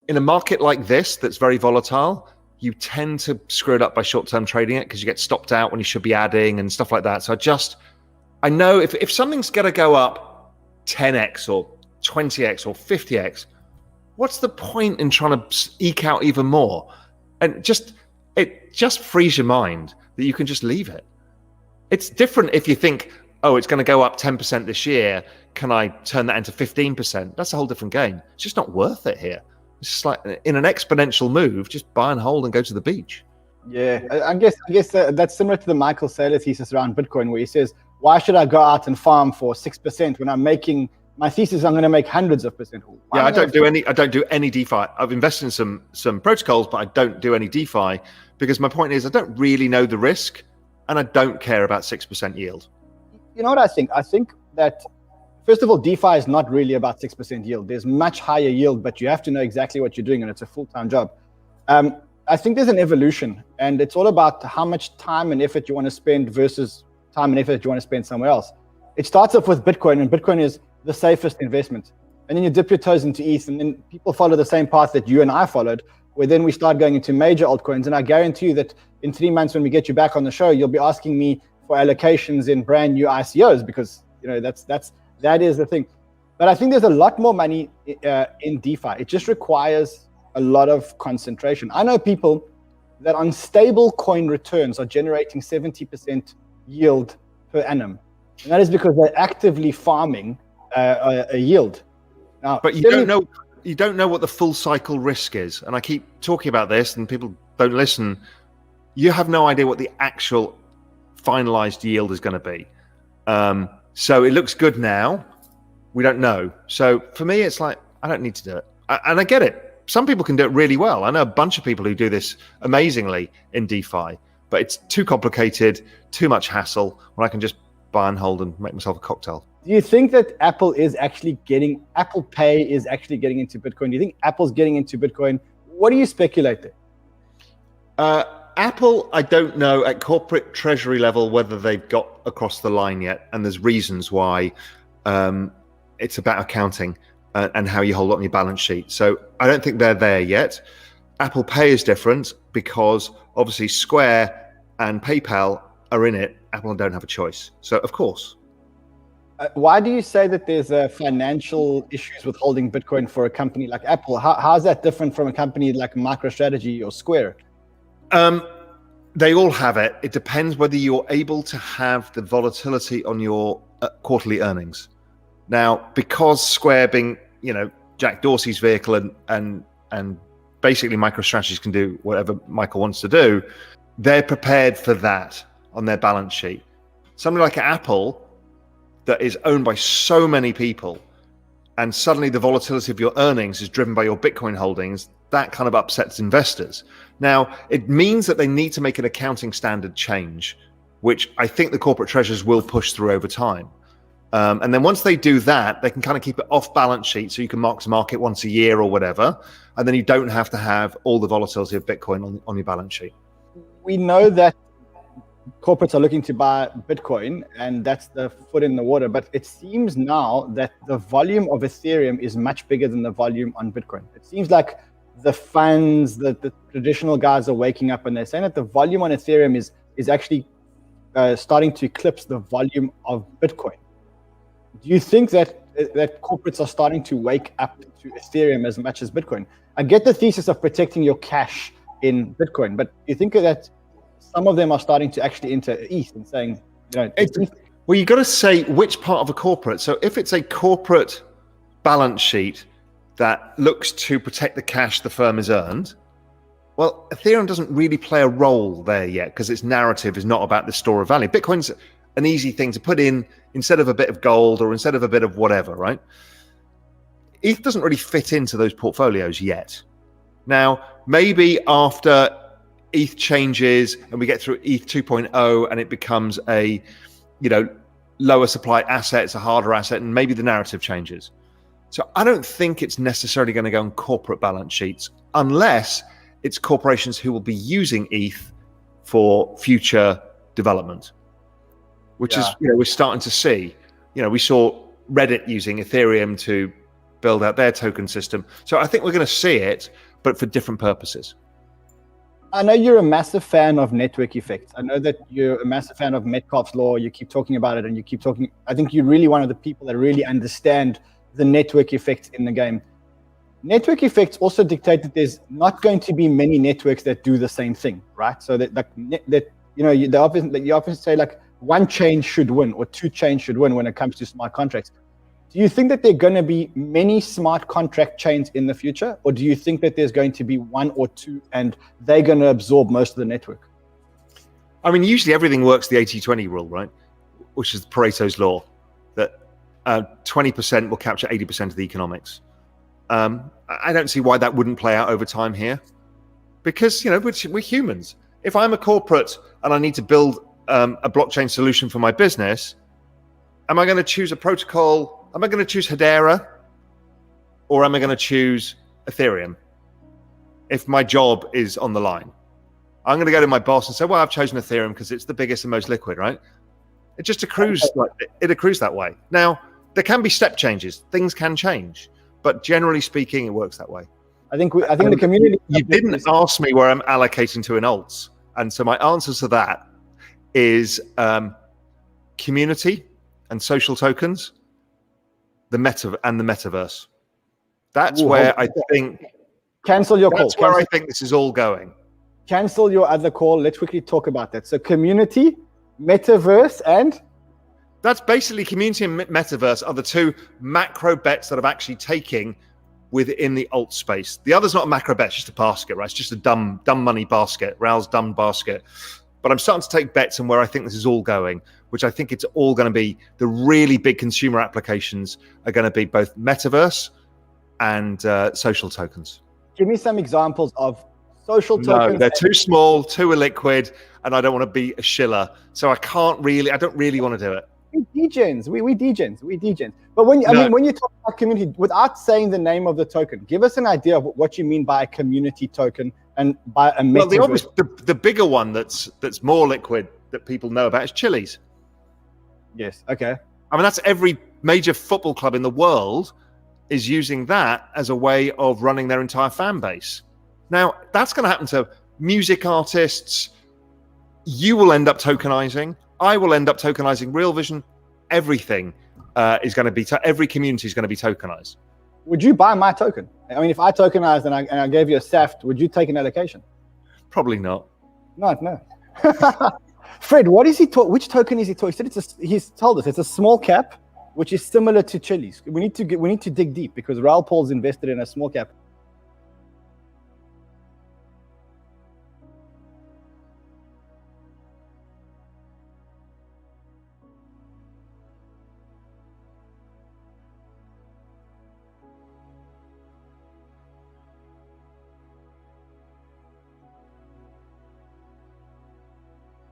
in a market like this that's very volatile, you tend to screw it up by short-term trading it because you get stopped out when you should be adding and stuff like that. So I know if something's going to go up 10x or 20x or 50x, what's the point in trying to eke out even more? And it just frees your mind that you can just leave it. It's different if you think, oh, it's going to go up 10% this year. Can I turn that into 15%? That's a whole different game. It's just not worth it here. It's just like in an exponential move, just buy and hold and go to the beach. Yeah, I guess that's similar to the Michael Saylor thesis around Bitcoin, where he says, why should I go out and farm for 6% when I'm making my thesis? I'm going to make hundreds of percent. Yeah, I don't do any DeFi. I've invested in some protocols, but I don't do any DeFi because my point is I don't really know the risk and I don't care about 6% yield. You know what I think? I think that, first of all, DeFi is not really about 6% yield. There's much higher yield, but you have to know exactly what you're doing, and it's a full-time job. I think there's an evolution, and it's all about how much time and effort you want to spend versus time and effort you want to spend somewhere else. It starts off with Bitcoin, and Bitcoin is the safest investment. And then you dip your toes into ETH, and then people follow the same path that you and I followed, where then we start going into major altcoins. And I guarantee you that in 3 months, when we get you back on the show, you'll be asking me for allocations in brand new ICOs, because that is the thing. But I think there's a lot more money in DeFi. It just requires a lot of concentration. I know people that on stable coin returns are generating 70% yield per annum. And that is because they're actively farming a yield. Now, but you don't know what the full cycle risk is. And I keep talking about this and people don't listen. You have no idea what the actual finalized yield is going to be. So it looks good now. We don't know. So for me, it's like, I don't need to do it. And I get it. Some people can do it really well. I know a bunch of people who do this amazingly in DeFi, but it's too complicated, too much hassle, when I can just buy and hold and make myself a cocktail. Do you think that Apple Pay is actually getting into Bitcoin? Do you think Apple's getting into Bitcoin? What do you speculate there? Apple, I don't know at corporate treasury level whether they've got across the line yet, and there's reasons why. It's about accounting and how you hold it on your balance sheet. So I don't think they're there yet. Apple Pay is different because obviously Square and PayPal are in it. Apple don't have a choice. So of course. Why do you say that there's financial issues with holding Bitcoin for a company like Apple? How is that different from a company like MicroStrategy or Square? They all have it. It depends whether you're able to have the volatility on your quarterly earnings. Now, because Square being, Jack Dorsey's vehicle and basically MicroStrategy can do whatever Michael wants to do, they're prepared for that on their balance sheet. Something like Apple that is owned by so many people, and suddenly the volatility of your earnings is driven by your Bitcoin holdings, that kind of upsets investors. Now, it means that they need to make an accounting standard change, which I think the corporate treasurers will push through over time. And then once they do that, they can kind of keep it off balance sheet, so you can mark to market once a year or whatever, and then you don't have to have all the volatility of Bitcoin on your balance sheet. We know that corporates are looking to buy Bitcoin, and that's the foot in the water. But it seems now that the volume of Ethereum is much bigger than the volume on Bitcoin. It seems like the funds, the traditional guys are waking up and they're saying that the volume on Ethereum is actually starting to eclipse the volume of Bitcoin. Do you think that corporates are starting to wake up to Ethereum as much as Bitcoin? I get the thesis of protecting your cash in Bitcoin, but do you think that some of them are starting to actually enter ETH and saying, well, you got to say which part of a corporate. So if it's a corporate balance sheet that looks to protect the cash the firm has earned, well, Ethereum doesn't really play a role there yet because its narrative is not about the store of value. Bitcoin's an easy thing to put in instead of a bit of gold or instead of a bit of whatever, right? ETH doesn't really fit into those portfolios yet. Now, maybe after ETH changes and we get through ETH 2.0 and it becomes a, lower supply asset, it's a harder asset, and maybe the narrative changes. So I don't think it's necessarily going to go on corporate balance sheets unless it's corporations who will be using ETH for future development, which is, we're starting to see. We saw Reddit using Ethereum to build out their token system. So I think we're going to see it, but for different purposes. I know you're a massive fan of network effects. I know that you're a massive fan of Metcalfe's law. You keep talking about it and you keep talking. I think you're really one of the people that really understand the network effects in the game. Network effects also dictate that there's not going to be many networks that do the same thing, right? So that you often say like one chain should win or two chains should win when it comes to smart contracts. Do you think that there are going to be many smart contract chains in the future, or do you think that there's going to be one or two and they're going to absorb most of the network? I mean, usually everything works the 80-20 rule, right? Which is Pareto's law, that 20% will capture 80% of the economics. I don't see why that wouldn't play out over time here, because we're humans. If I'm a corporate and I need to build a blockchain solution for my business, am I going to choose a protocol? Am I going to choose Hedera, or am I going to choose Ethereum? If my job is on the line, I'm going to go to my boss and say, well, I've chosen Ethereum because it's the biggest and most liquid, right? It just accrues, it accrues that way. Now, there can be step changes. Things can change. But generally speaking, it works that way. I think the community... You didn't ask me where I'm allocating to in alts. And so my answer to that is community and social tokens, the metaverse. That's where I think... Cancel your call. That's where I think this is all going. Cancel your other call. Let's quickly talk about that. So community, metaverse, and... That's basically community and metaverse are the two macro bets that I'm actually taking within the alt space. The other's not a macro bet, it's just a basket, right? It's just a dumb money basket, Raoul's dumb basket. But I'm starting to take bets on where I think this is all going, which I think it's all going to be the really big consumer applications are going to be both metaverse and social tokens. Give me some examples of social tokens. No, they're too small, too illiquid, and I don't want to be a shiller. So I don't really want to do it. We degens. But when you talk about community, without saying the name of the token, give us an idea of what you mean by a community token and by a metaverse. Well, the bigger one that's more liquid that people know about is Chili's. Yes. Okay. I mean, that's every major football club in the world is using that as a way of running their entire fan base. Now, that's going to happen to music artists. You will end up tokenizing. I will end up tokenizing. Real Vision. Everything is going to be. Every community is going to be tokenized. Would you buy my token? I mean, if I tokenized and I gave you a SAFT, would you take an allocation? Probably not. No. Fred, what is he? Which token is he talking? He said he's told us it's a small cap, which is similar to Chili's. We need to dig deep because Raoul Pal's invested in a small cap.